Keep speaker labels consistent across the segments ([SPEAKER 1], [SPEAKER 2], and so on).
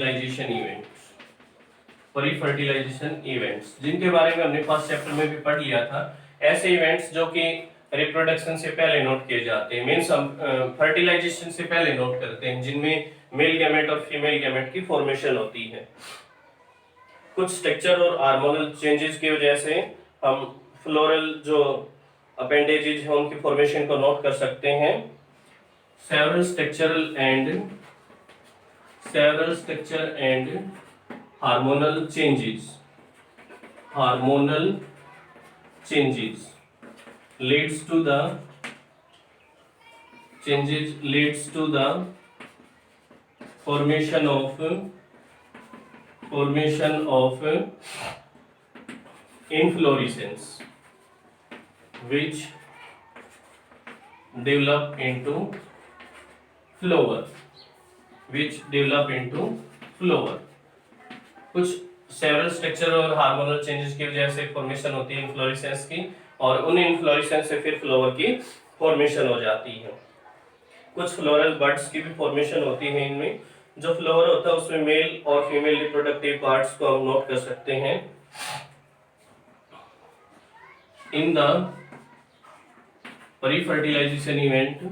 [SPEAKER 1] Fertilisation events, pre fertilization events, जिनके बारे में हमने फर्स्ट चैप्टर में भी पढ़ लिया था। ऐसे इवेंट्स जो कि रिप्रोडक्शन से पहले नोट किए जाते हैं, मीन्स हम फर्टिलाइजेशन से पहले नोट करते हैं, जिनमें मेल गैमेट और फीमेल गैमेट की फॉर्मेशन होती है। कुछ स्ट्रक्चर और हार्मोनल चेंजेस की वजह से हम फ्लोरल जो अपेंडेजेज हैं उनकी फॉर्मेशन को नोट कर सकते हैं। Several structural and hormonal changes leads to the formation of inflorescence, which develop into flower. कुछ सेवरल स्ट्रक्चर और हार्मोनल चेंजेस की वजह से फॉर्मेशन होती है इन्फ्लोरेसेंस की, और उन इन्फ्लोरेसेंस से फिर फ्लावर की फॉर्मेशन हो जाती है। कुछ फ्लोरल बड्स की भी फॉर्मेशन होती है। इनमें जो फ्लावर होता है उसमें मेल और फीमेल रिप्रोडक्टिव पार्ट्स को हम नोट कर सकते हैं। In the pre fertilization events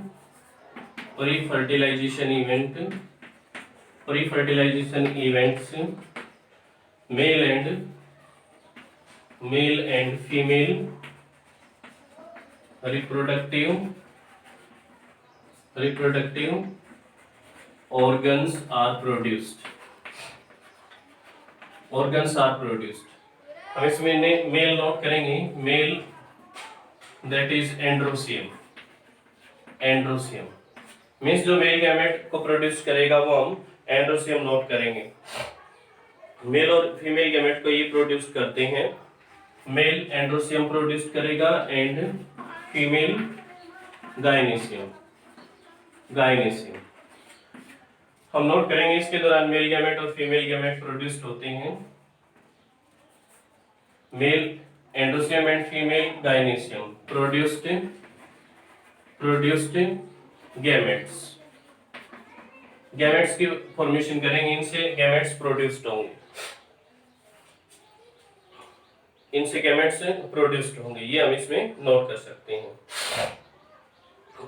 [SPEAKER 1] male and female reproductive organs are produced. हम इसमें मेल नोट करेंगे। Male that is androecium means जो मेल गैमेट को प्रोड्यूस करेगा वो हम एंड्रोसियम नोट करेंगे। मेल और फीमेल गैमेट को ये प्रोड्यूस करते हैं। मेल एंड्रोसियम प्रोड्यूस करेगा एंड फीमेल गायनेसियम। हम नोट करेंगे इसके दौरान मेल गैमेट और फीमेल गैमेट प्रोड्यूस्ड होते हैं। Male androecium and female गायनेसियम produced gametes की फॉर्मेशन करेंगे, इनसे गैमेट्स प्रोड्यूस्ड होंगे, ये हम इसमें नोट कर सकते हैं।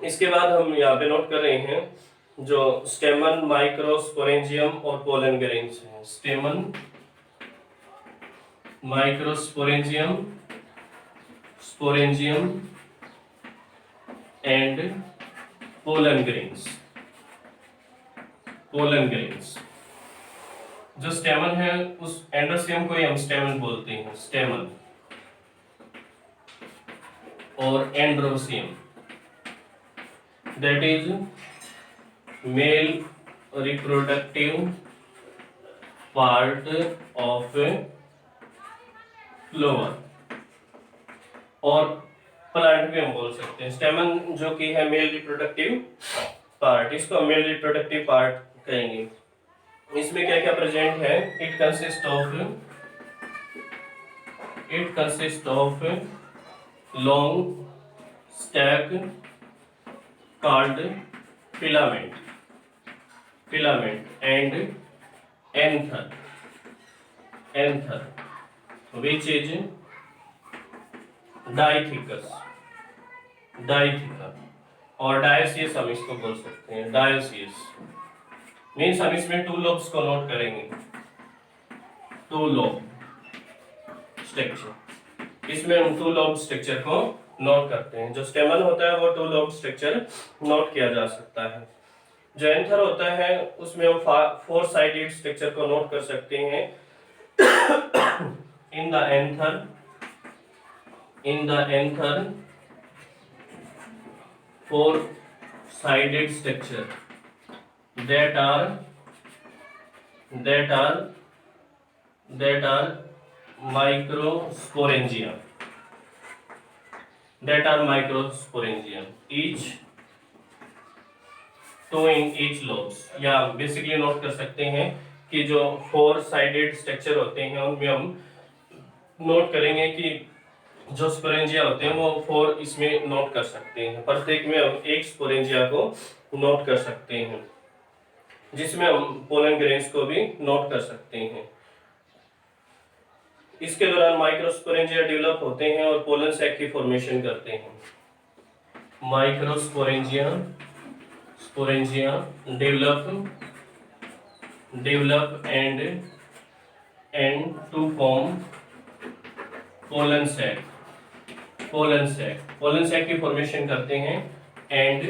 [SPEAKER 1] इसके बाद हम यहाँ पे नोट कर रहे हैं जो स्टेमन, माइक्रोस्पोरेंजियम और पोलन ग्रेन्स हैं। स्टेमन, माइक्रोस्पोरेंजियम एंड पोलन ग्रेन्स। जो स्टेमन है उस एंड्रोसियम को ही हम स्टेमन बोलते हैं, स्टेमन और androecium that is male reproductive part of flower, और प्लांट भी हम बोल सकते हैं। स्टेमन जो कि है मेल रिप्रोडक्टिव पार्ट, इसको हम मेल रिप्रोडक्टिव पार्ट कहेंगे। इसमें क्या क्या प्रेजेंट है? It consist of long stack called filament and anther which is diathecus और dioecious हम इसको बोल सकते हैं। dioecious मीन्स हम इसमें टू लोब्स को नोट करेंगे, टू लोब स्ट्रक्चर। इसमें हम टू लोब स्ट्रक्चर को नोट करते हैं। जो स्टेमन होता है वो टू लोब स्ट्रक्चर नोट किया जा सकता है। जो एंथर होता है उसमें हम फोर साइडेड स्ट्रक्चर को नोट कर सकते हैं। In the anther four sided structure that are microsporangia, each two in each lobes। या बेसिकली नोट कर सकते हैं कि जो फोर साइडेड स्ट्रक्चर होते हैं उनमें हम नोट करेंगे कि जो स्पोरेंजिया होते हैं वो फोर इसमें नोट कर सकते हैं। प्रत्येक में हम एक स्पोरेंजिया को नोट कर सकते हैं। जिसमें हम पोलन ग्रेन्स को भी नोट कर सकते हैं। इसके दौरान माइक्रोस्पोरेंजिया डेवलप होते हैं और पोलन सैक की फॉर्मेशन करते हैं। Microsporangia sporangia develop and to form pollen sac की फॉर्मेशन करते हैं and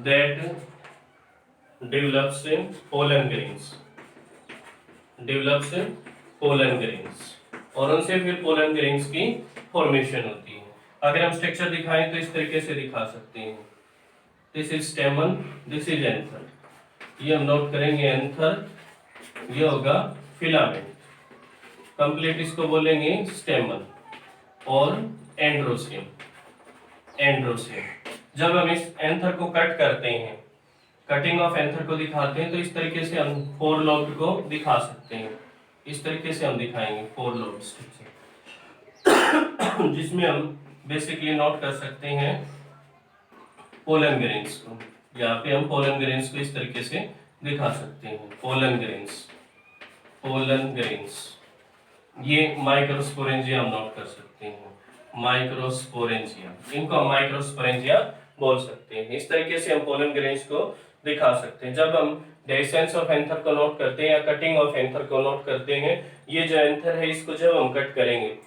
[SPEAKER 1] that develops pollen grains और उनसे फिर पोलन ग्रेन्स की फॉर्मेशन होती है। अगर हम स्ट्रक्चर दिखाएं तो इस तरीके से दिखा सकते हैं। This is स्टेमन, this is anther. ये हम नोट करेंगे एंथर, ये होगा फिलामेंट। कंप्लीट इसको बोलेंगे स्टेमन और एंड्रोसियम। जब हम इस एंथर को कट करते हैं, कटिंग ऑफ एंथर को दिखाते हैं तो इस तरीके से हम फोर लोब्ड को दिखा सकते हैं। इस तरीके से हम दिखाएंगे फोर लोब्ड स्ट्रक्चर, जिसमें हम बेसिकली नोट कर सकते हैं पोलन ग्रेन्स को। यहाँ पे हम पोलन ग्रेन्स को इस तरीके से दिखा सकते हैं। पोलन ग्रेन्स ये माइक्रोस्पोरेंजिया हम नोट कर सकते हैं। माइक्रोस्पोरेंजिया, इनको हम माइक्रोस्पोरेंजिया बोल सकते हैं। इस तरीके से हम पोलन ग्रेन्स को दिखा सकते हैं। जब हम डेसेंस ऑफ एंथर को नोट करते हैं या कटिंग ऑफ एंथर को नोट करते हैं, ये जो एंथर है इसको जब हम कट करेंगे,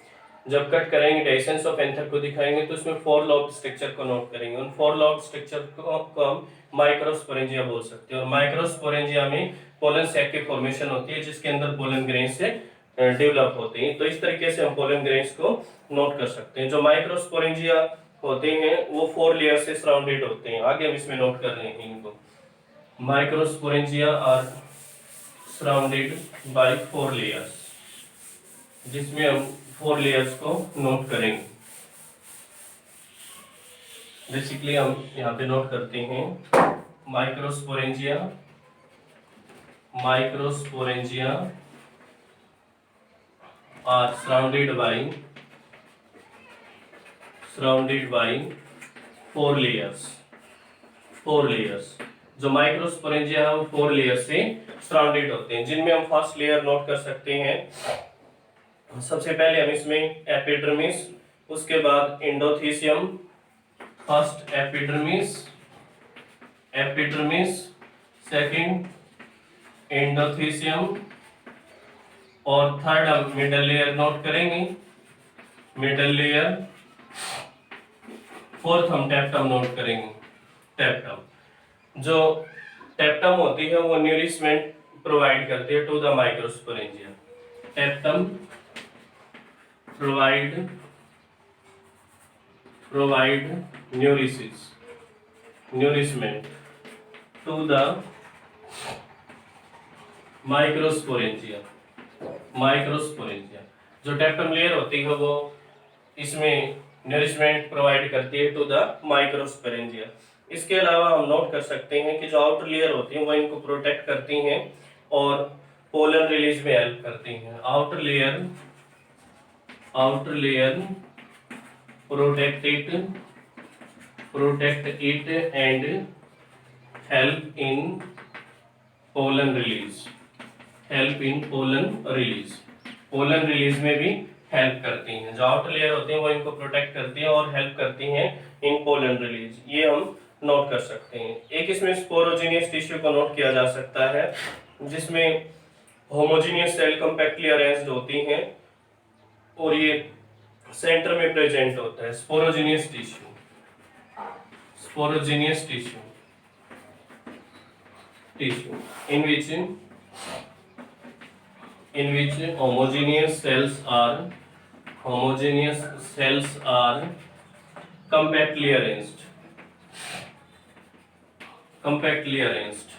[SPEAKER 1] डेसेंस ऑफ एंथर को दिखाएंगे तो उसमें फोर लॉब्ड स्ट्रक्चर को नोट करेंगे। उन फोर लॉब्ड स्ट्रक्चर को हम माइक्रोस्पोरेंजिया बोल सकते हैं। और माइक्रोस्पोरेंजिया में पोलन सैक की फॉर्मेशन होती है जिसके अंदर पोलन ग्रेन्स से डेवलप होते हैं। तो इस तरीके से हम पोलन ग्रेन्स को नोट कर सकते हैं। जो माइक्रोस्पोरेंजिया होते हैं वो फोर लेयर से सराउंडेड होते हैं। आगे हम इसमें नोट कर रहे हैं इनको। Microsporangia are surrounded by four layers, जिसमें हम फोर लेयर्स को नोट करेंगे। बेसिकली हम यहाँ पे नोट करते हैं microsporangia are surrounded by four layers. जो माइक्रोस्पोरेंजिया है वो फोर लेयर से सराउंडेड होते हैं, जिनमें हम फर्स्ट लेयर नोट कर सकते हैं। सबसे पहले हम इसमें एपिडर्मिस, उसके बाद endothecium, first epidermis, second endothecium और थर्ड हम मिडल लेयर नोट करेंगे, मिडल लेयर। फोर्थ हम टेप्टम नोट करेंगे, टेप्टम। जो टेप्टम होती है वो न्यूरिशमेंट प्रोवाइड करती है to the microsporangia. Tapetum provide nourishment to the microsporangia. जो टेप्टम लेयर होती है वो इसमें नरिशमेंट प्रोवाइड करती है टू द माइक्रोस्पोरेंजिया। इसके अलावा हम नोट कर सकते हैं कि जो आउटर लेयर होती है वो इनको प्रोटेक्ट करती हैं और पोलन रिलीज में हेल्प करती हैं। Outer layer protect it and help in pollen release में भी हेल्प करती हैं। जो आउटर लेयर होती हैं वो इनको प्रोटेक्ट करती हैं और हेल्प करती हैं इन पोलन रिलीज। ये हम नोट कर सकते हैं। एक इसमें स्पोरोजीनियस टिश्यू को नोट किया जा सकता है, जिसमें होमोजीनियस सेल कॉम्पैक्टली अरेंज्ड होती हैं और ये सेंटर में प्रेजेंट होता है। Sporogenous tissue in which homogeneous cells are compactly arranged।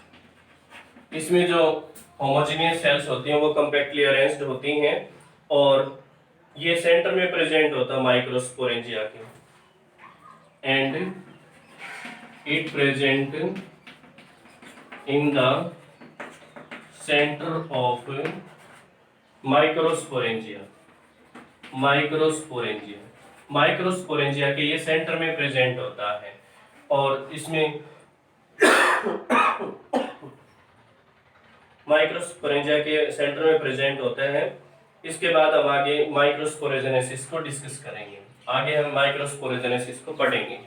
[SPEAKER 1] इसमें जो होमोजेनियस सेल्स होती हैं वो compactly arranged होती हैं और ये सेंटर में प्रेजेंट होता है माइक्रोस्पोरेंजिया के, and it present in the centre of microsporangia के ये सेंटर में प्रेजेंट होता है और इसमें माइक्रोस्पोरेंजिया के सेंटर में प्रेजेंट होते हैं। इसके बाद हम आगे माइक्रोस्पोरेजेनेसिस को डिस्कस करेंगे। आगे हम माइक्रोस्पोरेजेनेसिस को पढ़ेंगे।